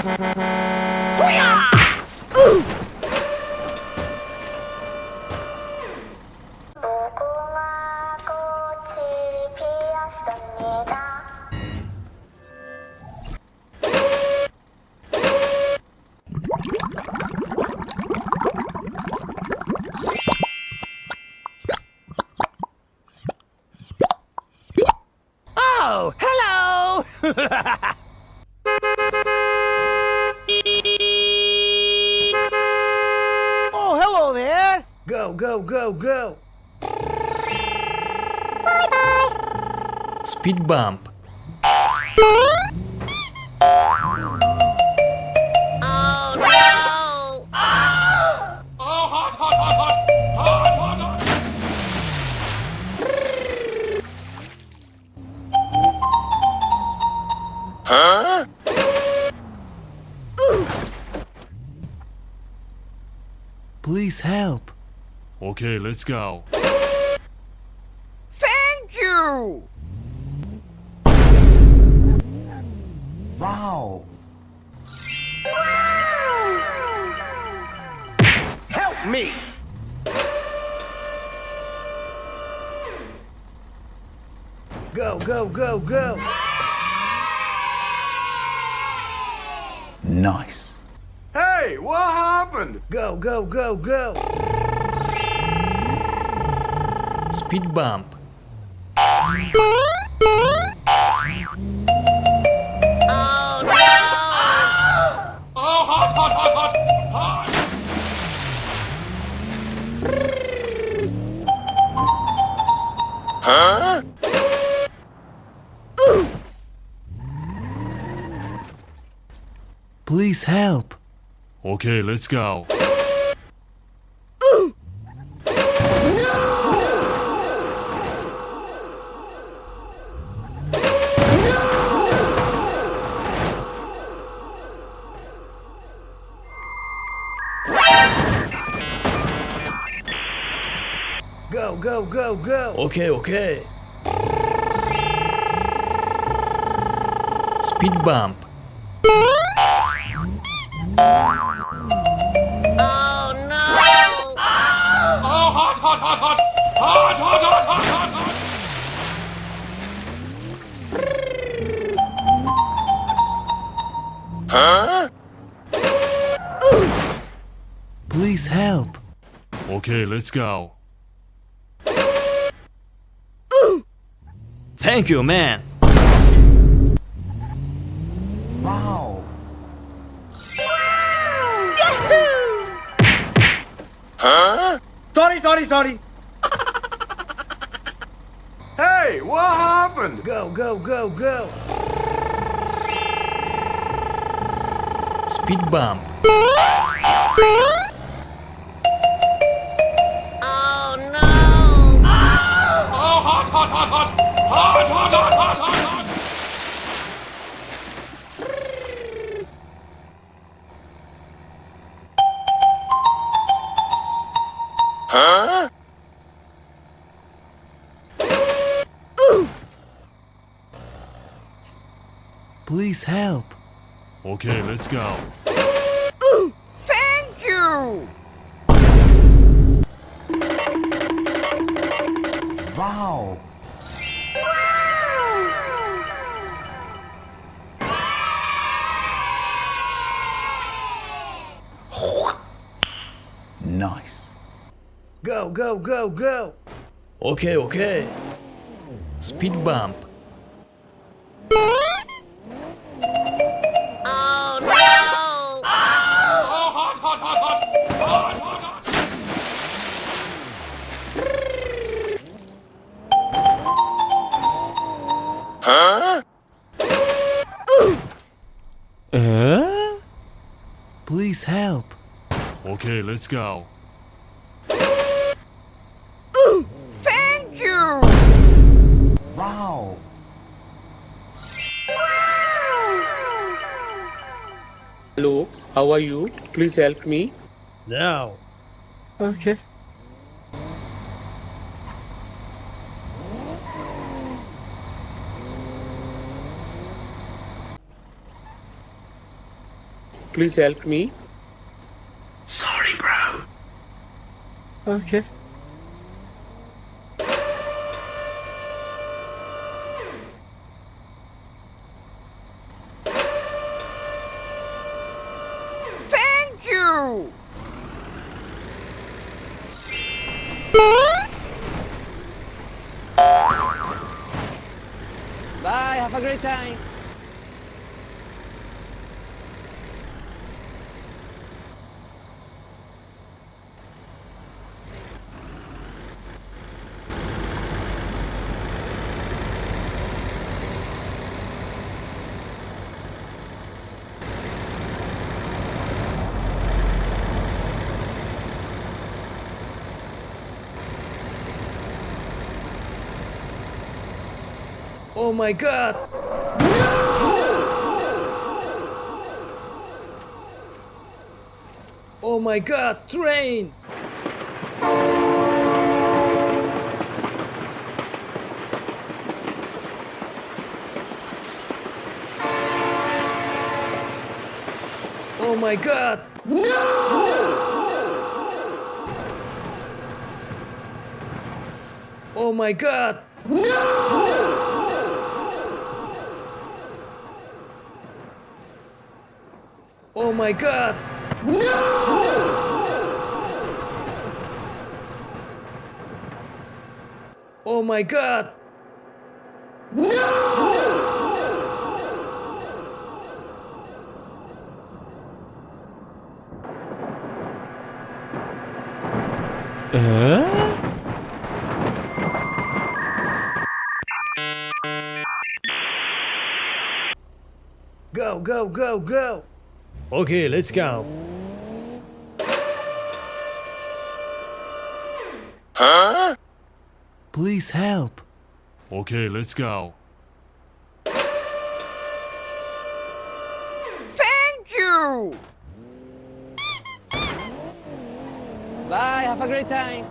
Oh, hello! Oh, hello there! Go, go, go, go! Speed bump. Please help. Okay, let's go. Thank you! Wow! Help me! Go, go, go, go! Nice! Hey, what happened? Go, go, go, go! Speed bump. Please help. Okay, let's go. Go, go, go, go! Okay, okay. Speed bump. Please help. Okay, let's go. Thank you, man. Wow! Sorry. Hey, what happened? Go, go, go, go! Speed bump. Please help. Okay, let's go. Thank you! Wow! Nice! Go, go, go, go! Okay, okay. Speed bump. Please help. Okay, let's go. Thank you! Wow! Hello, how are you? Please help me. Now. Okay. Please help me. Sorry, bro. Okay. Thank you! Bye, have a great time. Oh my god! Oh my god, train! Oh my god! Oh my god! Oh my god! Oh my god! Go, go, go, go! Okay, let's go. Please help. Okay, let's go. Thank you! Bye, have a great time.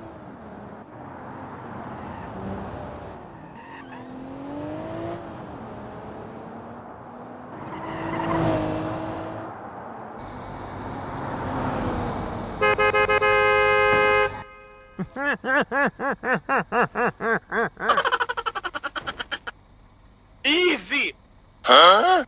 Easy! Huh?